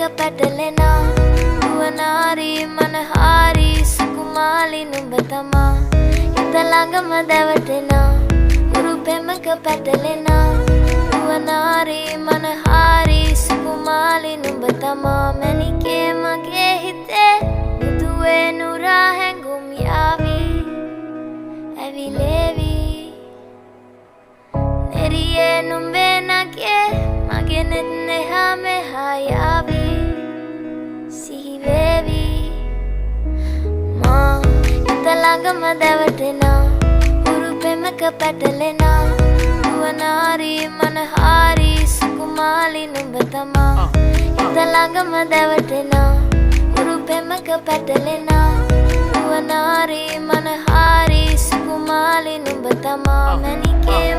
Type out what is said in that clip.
පැටලෙනා නුවනාරී මනහාරී සුකුමාලි නුඹ තමා හිත ළඟම දැවටෙනා උරු පෙමක පැටලෙනා නුවනාරී මනහාරී සුකුමාලි නුඹ තමා මැණිකේ මගේ හිතේ මුදුවේ නුරා හැඟුම් යාවි ඇවිලේවි නෙරියේ නුඹේ නගේ මගේ නෙත් නෙහා මෙහා යාවි සිහිවේවි මා හිත ළඟම දැවටෙනා උරු පෙමක පැටලෙනා නුවනාරී මනහාරී සුකුමාලි නුඹ තමා හිත ළඟම දැවටෙනා උරු පෙමක පැටලෙනා නුවනාරී මනහාරී සුකුමාලි නුඹ තමා මැණිකේ